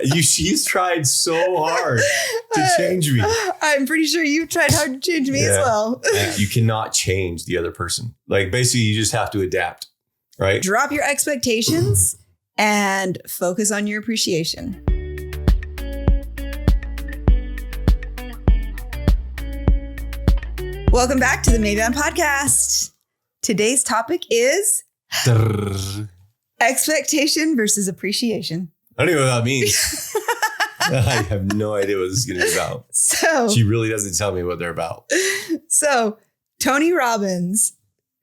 She's tried so hard to change me. I'm pretty sure you've tried hard to change me as well. You cannot change the other person. Like basically you just have to adapt, right? Drop your expectations and focus on your appreciation. Welcome back to the Maeband podcast. Today's topic is expectation versus appreciation. I don't even know what that means. I have no idea what this is going to be about. So she really doesn't tell me what they're about. So Tony Robbins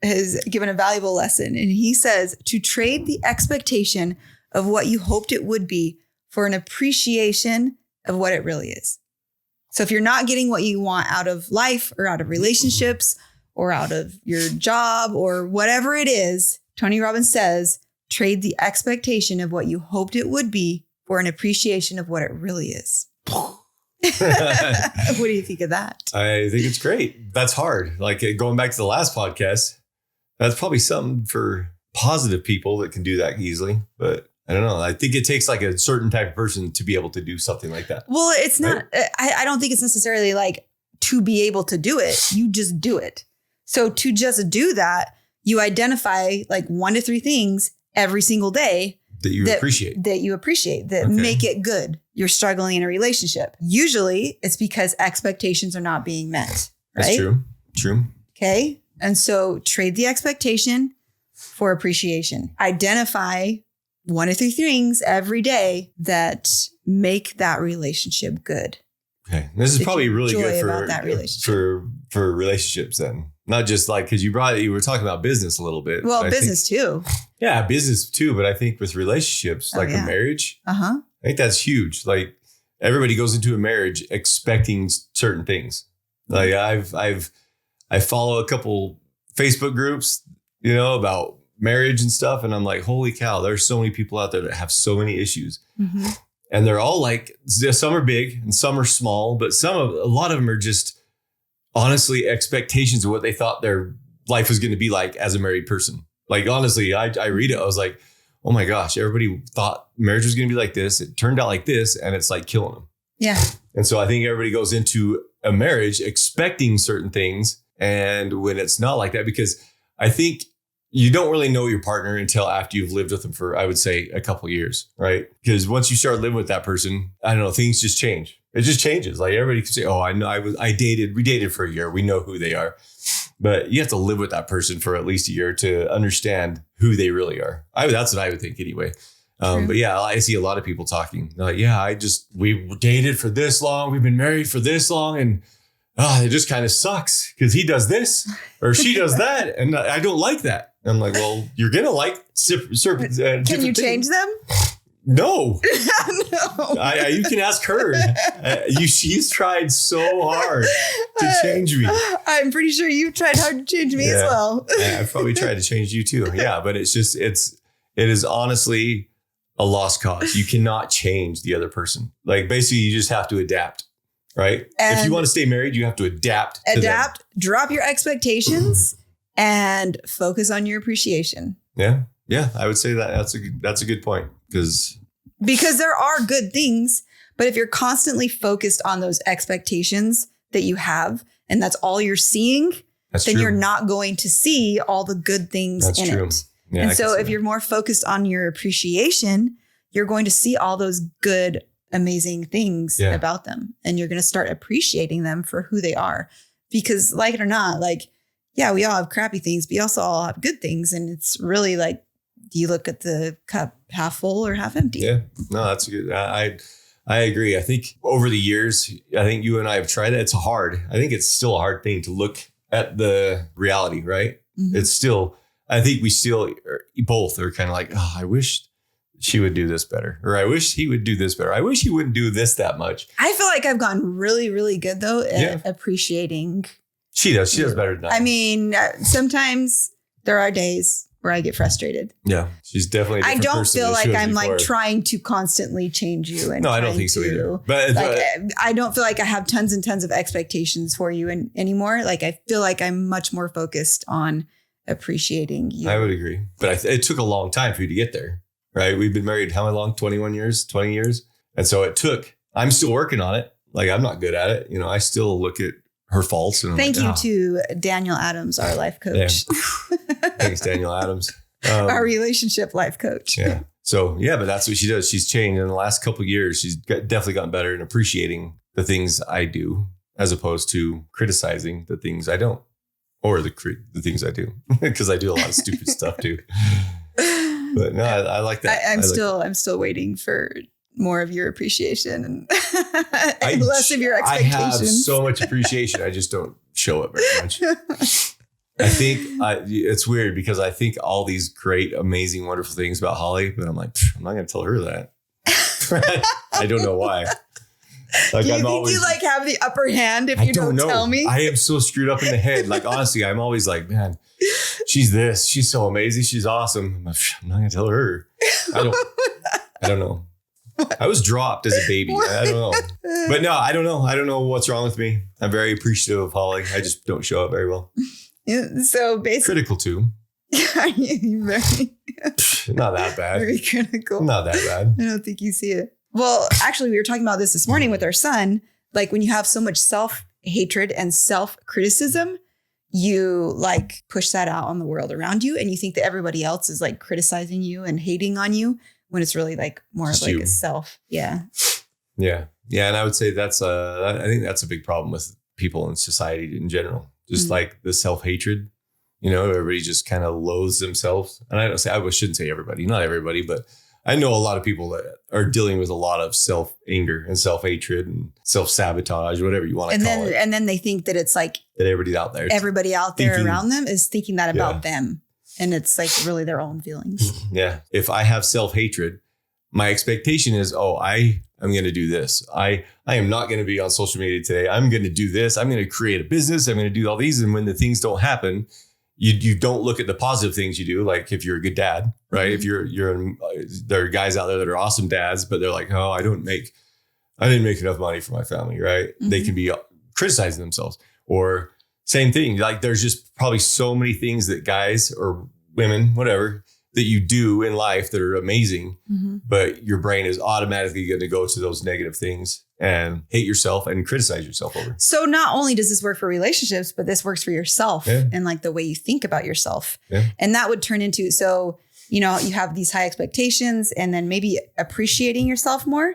has given a valuable lesson, and he says to trade the expectation of what you hoped it would be for an appreciation of what it really is. So if you're not getting what you want out of life or out of relationships or out of your job or whatever it is, Tony Robbins says, trade the expectation of what you hoped it would be for an appreciation of what it really is. What do you think of that? I think it's great. That's hard. Like going back to the last podcast, that's probably something for positive people that can do that easily. But I don't know. I think it takes like a certain type of person to be able to do something like that. Well, it's not, I don't think it's necessarily like to be able to do it. You just do it. So to just do that, you identify like 1 to 3 things every single day that you appreciate, that make it good. You're struggling in a relationship. Usually it's because expectations are not being met. Right? That's true. Okay. And so trade the expectation for appreciation. Identify 1 to 3 things every day that make that relationship good. Okay. This is probably really good for that relationship. For relationships then. Not just like, because you were talking about business a little bit. Well, business too. Yeah, business too. But I think with relationships, like a marriage, I think that's huge. Like everybody goes into a marriage expecting certain things. Like I follow a couple Facebook groups, about marriage and stuff. And I'm like, holy cow, there's so many people out there that have so many issues. Mm-hmm. And they're all like, some are big and some are small, but a lot of them are just honestly expectations of what they thought their life was going to be like as a married person. Like, honestly, I read it. I was like, oh my gosh, everybody thought marriage was going to be like this. It turned out like this, and it's like killing them. Yeah. And so I think everybody goes into a marriage expecting certain things. And when it's not like that, because I think you don't really know your partner until after you've lived with them for, I would say, a couple of years, right? Because once you start living with that person, I don't know, things just change. It just changes. Like everybody can say, oh, I know we dated for a year. We know who they are. But you have to live with that person for at least a year to understand who they really are. That's what I would think anyway. But yeah, I see a lot of people talking like, yeah, we dated for this long. We've been married for this long. And it just kind of sucks because he does this or she does that. And I don't like that. I'm like, well, you're going to like certain Can you change them? No. No. You can ask her. She's tried so hard to change me. I'm pretty sure you've tried hard to change me as well. I've probably tried to change you too. Yeah, but it is honestly a lost cause. You cannot change the other person. Like basically you just have to adapt, right? And if you want to stay married, you have to adapt, drop your expectations and focus on your appreciation. Yeah. Yeah, I would say that that's a good point because there are good things, but if you're constantly focused on those expectations that you have, and that's all you're seeing, then you're not going to see all the good things in it. Yeah, and so if you're more focused on your appreciation, you're going to see all those good, amazing things about them, and you're going to start appreciating them for who they are. Because like it or not, we all have crappy things, but we also all have good things. And it's really like, do you look at the cup half full or half empty? Yeah, no, that's good. I agree. I think over the years, I think you and I have tried that. It's hard. I think it's still a hard thing to look at the reality, right? Mm-hmm. It's still, I think we still both are kind of like, oh, I wish she would do this better. Or I wish he would do this better. I wish he wouldn't do this that much. I feel like I've gotten really, really good though at appreciating. She does better than I. I mean, sometimes there are days where I get frustrated. Yeah, she's definitely. I don't feel like I'm like trying to constantly change you. And no, I don't think so either. But I don't feel like I have tons and tons of expectations for you anymore. Like I feel like I'm much more focused on appreciating you. I would agree, but it took a long time for you to get there, right? We've been married how long? 21 years, 20 years. And so I'm still working on it. Like, I'm not good at it. You know, I still look at her faults. And Thank you to Daniel Adams, our life coach. Yeah. Thanks, Daniel Adams. Our relationship life coach. Yeah. So, yeah, but that's what she does. She's changed in the last couple of years. She's definitely gotten better in appreciating the things I do as opposed to criticizing the things I don't, or the things I do, because I do a lot of stupid stuff too. But no, I like that. I'm still waiting for more of your appreciation and less of your expectations. I have so much appreciation. I just don't show it very much. I think it's weird because I think all these great, amazing, wonderful things about Holly, but I'm like, I'm not going to tell her that. I don't know why. Like, do you think you like have the upper hand if you don't tell me? I am so screwed up in the head. Like, honestly, I'm always like, man, she's this. She's so amazing. She's awesome. I'm not going to tell her. I don't know. I was dropped as a baby. I don't know. But no, I don't know. I don't know what's wrong with me. I'm very appreciative of Holly. I just don't show up very well. So basically, critical too. You're very not that bad. Very critical. Not that bad. I don't think you see it. Well, actually, we were talking about this morning with our son. Like, when you have so much self-hatred and self-criticism, you like push that out on the world around you, and you think that everybody else is like criticizing you and hating on you when it's really like more of like a self. Yeah. Yeah. Yeah. And I would say I think that's a big problem with people in society in general. Just like the self-hatred, you know, everybody just kind of loathes themselves. And I shouldn't say everybody, not everybody, but I know a lot of people that are dealing with a lot of self-anger and self-hatred and self-sabotage, whatever you want to call it. And then they think that it's like that everybody out there around them is thinking that about them. And it's like really their own feelings. Yeah. If I have self-hatred, my expectation is, I am going to do this. I am not going to be on social media today. I'm going to do this. I'm going to create a business. I'm going to do all these. And when the things don't happen, you don't look at the positive things you do. Like if you're a good dad, right? Mm-hmm. If there are guys out there that are awesome dads, but they're like, I didn't make enough money for my family, right? Mm-hmm. They can be criticizing themselves. Or same thing. Like there's just probably so many things that guys or women, whatever, that you do in life that are amazing, but your brain is automatically going to go to those negative things and hate yourself and criticize yourself over. So not only does this work for relationships, but this works for yourself and like the way you think about yourself. Yeah. And that would turn into, so, you know, you have these high expectations and then maybe appreciating yourself more.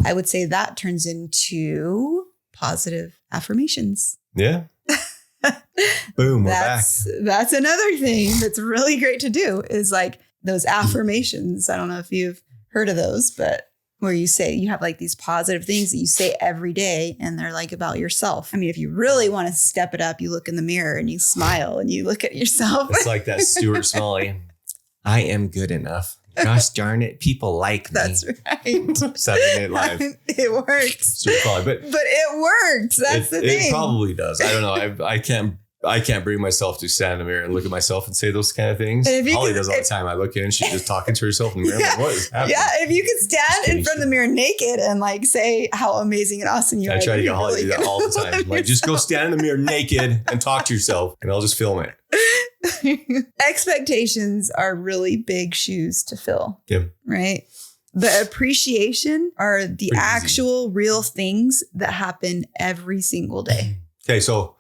I would say that turns into positive affirmations. Yeah. Boom, we're back. That's another thing that's really great to do is like those affirmations. I don't know if you've heard of those, but where you say you have like these positive things that you say every day and they're like about yourself. I mean, if you really want to step it up, you look in the mirror and you smile and you look at yourself. It's like that Stuart Smalley. I am good enough. Gosh darn it, people like me. That's right. 7 Night Live. It works. Stuart Smalley, but it works. That's the thing. It probably does. I don't know. I can't bring myself to stand in the mirror and look at myself and say those kind of things. Holly does all the time. I look in, she's just talking to herself in the mirror. I'm like, what is happening? Yeah, if you could stand in front of the mirror naked and like say how amazing and awesome you are. I try to get Holly to do that all the time. Like, just go stand in the mirror naked and talk to yourself and I'll just film it. Expectations are really big shoes to fill. Yeah. Right? The appreciation are the actual real things that happen every single day. Okay, so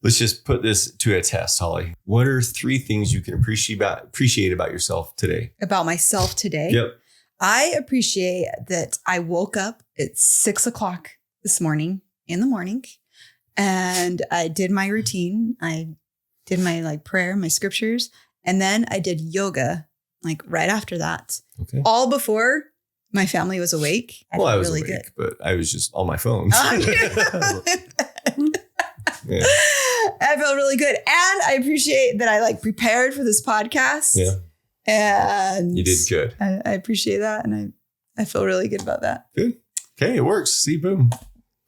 let's just put this to a test, Holly. What are 3 things you can appreciate about yourself today? About myself today? Yep. I appreciate that I woke up at 6:00 this morning in the morning and I did my routine. I did my like prayer, my scriptures, and then I did yoga like right after that. Okay. All before my family was awake. I was really awake, but I was just on my phone. Yeah. I felt really good. And I appreciate that I like prepared for this podcast. Yeah. And you did good. I appreciate that. And I feel really good about that. Good. Okay. It works. See, boom.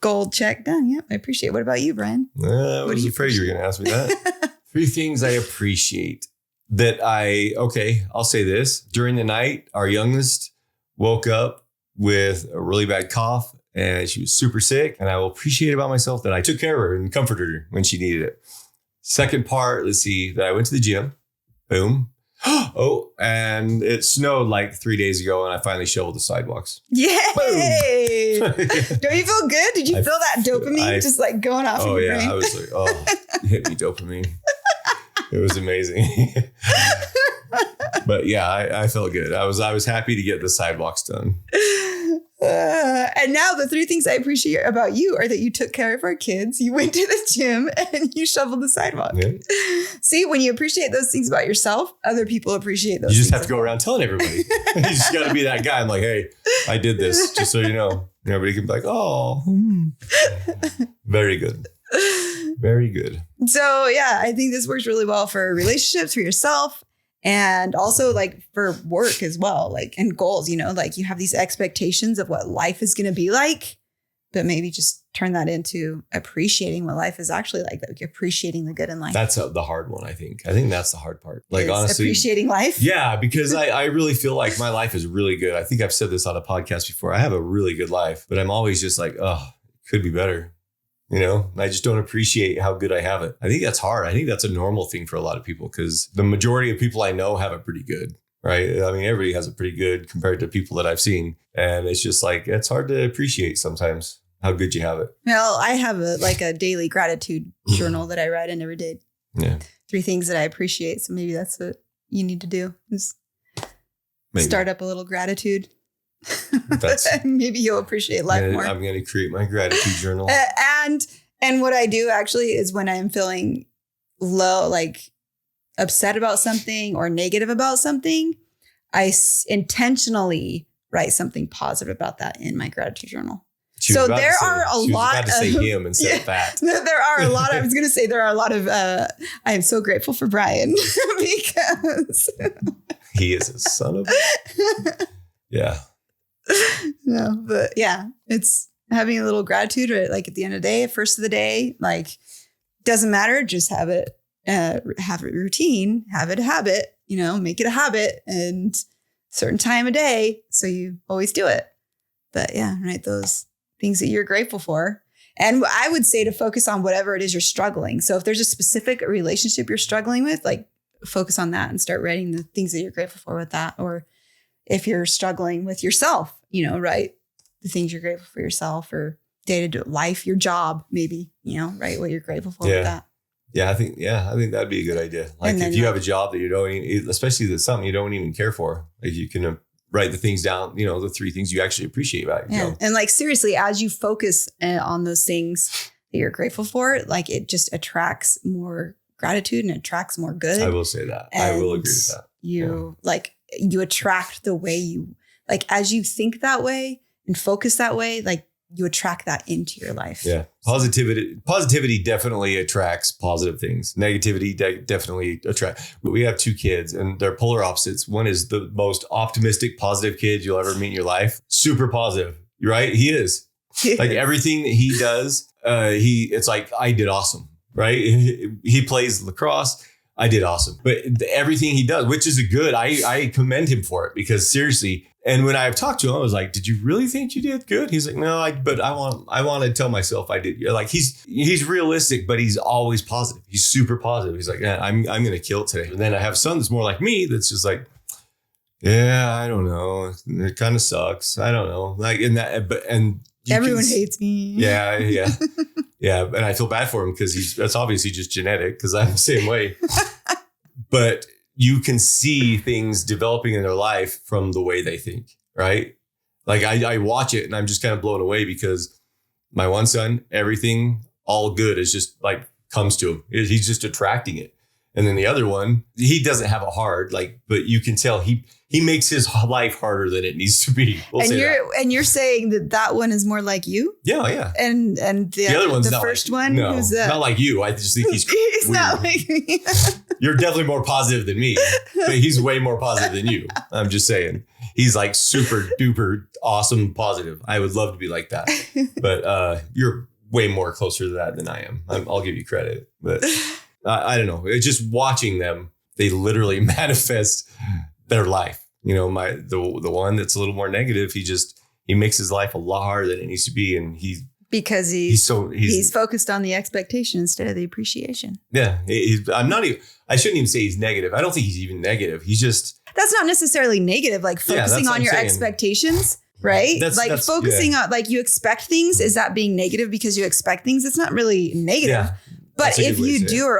Gold check done. Yep. I appreciate it. What about you, Bryan? I was afraid you were going to ask me that. 3 things I appreciate that I'll say this. During the night, our youngest woke up with a really bad cough. And she was super sick. And I will appreciate about myself that I took care of her and comforted her when she needed it. Second part, let's see, that I went to the gym. Boom. Oh, and it snowed like 3 days ago, and I finally shoveled the sidewalks. Yay! Don't you feel good? Did you feel that dopamine just like going off? Oh, in your yeah. brain? I was like, oh, hit me dopamine. It was amazing. But yeah, I felt good. I was happy to get the sidewalks done. And now the 3 things I appreciate about you are that you took care of our kids, you went to the gym, and you shoveled the sidewalk. Yeah. See, when you appreciate those things about yourself, other people appreciate those. You just have to go around telling everybody. You just got to be that guy. I'm like, hey, I did this, just so you know. And everybody can be like, oh, very good. Very good. So yeah, I think this works really well for relationships, for yourself. And also like for work as well, like and goals, you know, like you have these expectations of what life is going to be like, but maybe just turn that into appreciating what life is actually like appreciating the good in life. That's the hard one, I think. I think that's the hard part. Like honestly, appreciating life. Yeah, because I really feel like my life is really good. I think I've said this on a podcast before. I have a really good life, but I'm always just like, oh, it could be better. You know, I just don't appreciate how good I have it. I think that's hard. I think that's a normal thing for a lot of people because the majority of people I know have it pretty good, right? I mean, everybody has it pretty good compared to people that I've seen. And it's just like, it's hard to appreciate sometimes how good you have it. Well, I have a daily gratitude journal that I write in every day. Yeah. 3 things that I appreciate. So maybe that's what you need to do is start up a little gratitude. Maybe you'll appreciate life more. I'm going to create my gratitude journal. And what I do actually is when I'm feeling low, like upset about something or negative about something, I intentionally write something positive about that in my gratitude journal. So there are a lot of say him instead of that. There are a lot. I was going to say there are a lot of. I am so grateful for Bryan because he is a son of. Yeah. No, but yeah, it's having a little gratitude, right? Like at the end of the day, first of the day, like doesn't matter. Just have it routine, have it a habit, you know, make it a habit and certain time of day. So you always do it. But yeah, right. Those things that you're grateful for. And I would say to focus on whatever it is you're struggling. So if there's a specific relationship you're struggling with, like focus on that and start writing the things that you're grateful for with that. Or if you're struggling with yourself, you know, write the things you're grateful for yourself or day-to-day life, your job, maybe, you know, write what you're grateful for with that. Yeah, I think that'd be a good idea. Like if you have a job that you don't even, especially that's something you don't even care for, like you can write the things down, you know, the 3 things you actually appreciate about your job. And like, seriously, as you focus on those things that you're grateful for, like it just attracts more gratitude and attracts more good. I will say that. I will agree with that. You attract the way you, like, as you think that way and focus that way, like you attract that into your life. Yeah. Positivity definitely attracts positive things. Negativity definitely attracts. But we have 2 kids and they're polar opposites. One is the most optimistic, positive kid you'll ever meet in your life. Super positive, right? He is. Like everything that he does, it's like, I did awesome, right? He plays lacrosse. I did awesome. But everything he does, which is I commend him for it because seriously. And when I've talked to him, I was like, did you really think you did good? He's like, no, but I want to tell myself I did. Like he's realistic, but he's always positive. He's super positive. He's like, yeah, I'm going to kill it today. And then I have a son that's more like me. That's just like, yeah, I don't know. It kind of sucks. I don't know. Like in that, and everyone hates me. Yeah. Yeah. And I feel bad for him because that's obviously just genetic because I'm the same way. But you can see things developing in their life from the way they think, right? Like I watch it and I'm just kind of blown away because my one son, everything, all good is just like comes to him. He's just attracting it. And then the other one, he doesn't have it hard, like, but you can tell he makes his life harder than it needs to be. And you're saying that one is more like you? Yeah, yeah. And the other one's the first like, one, no, who's not like you. I just think he's he's weird. not like me. You're definitely more positive than me, but he's way more positive than you. I'm just saying. He's like super duper awesome positive. I would love to be like that, but you're way more closer to that than I am. I'll give you credit, but. I don't know. It's just watching them. They literally manifest their life. You know, the one that's a little more negative. He makes his life a lot harder than it needs to be, and Because he's focused on the expectation instead of the appreciation. Yeah. I shouldn't even say he's negative. I don't think he's even negative. He's just. That's not necessarily negative. Like focusing on your expectations, right? That's focusing on like you expect things. Is that being negative because you expect things? It's not really negative. Yeah. But if you are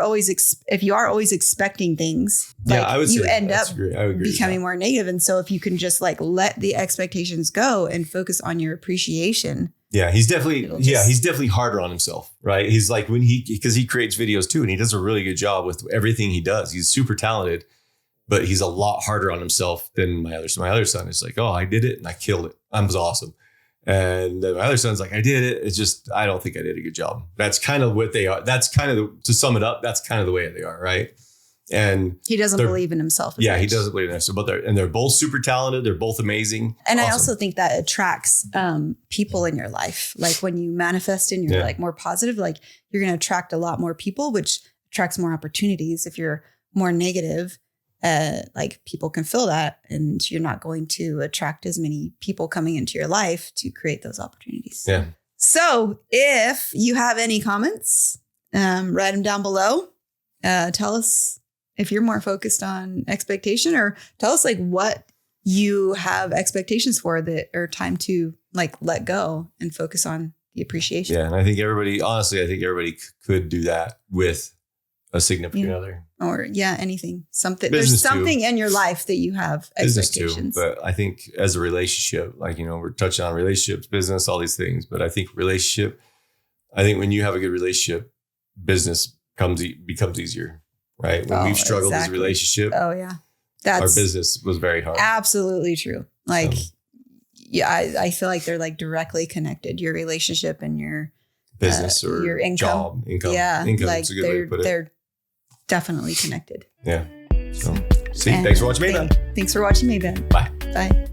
always expecting things, like you end up becoming more negative. And so if you can just like let the expectations go and focus on your appreciation. Yeah, he's definitely harder on himself, right? He's like because he creates videos too, and he does a really good job with everything he does. He's super talented, but he's a lot harder on himself than my other son. My other son is like, oh, I did it and I killed it. I was awesome. And my other son's like, I did it. It's just, I don't think I did a good job. That's kind of what they are. That's kind of, to sum it up, that's kind of the way they are, right? And he doesn't believe in himself. Yeah, he doesn't believe in himself. But they're both super talented. They're both amazing. And awesome. I also think that attracts people in your life. Like when you manifest and you're like more positive, like you're going to attract a lot more people, which attracts more opportunities. If you're more negative, like people can feel that and you're not going to attract as many people coming into your life to create those opportunities. Yeah. So if you have any comments, write them down below. Tell us if you're more focused on expectation, or tell us like what you have expectations for that are time to like let go and focus on the appreciation. Yeah. And I think everybody could do that with a significant other. Or anything. There's something in your life that you have expectations. Too, but I think as a relationship, like, we're touching on relationships, business, all these things. But I think when you have a good relationship, business becomes easier, right? When we've struggled as a relationship. Oh yeah. Our business was very hard. Absolutely true. Like, I feel like they're like directly connected. Your relationship and your business or your income. Income. Yeah. Income like is a good way to put it. They're definitely connected. Yeah. So, thanks for watching Maeband. Thanks for watching Maeband. Bye. Bye.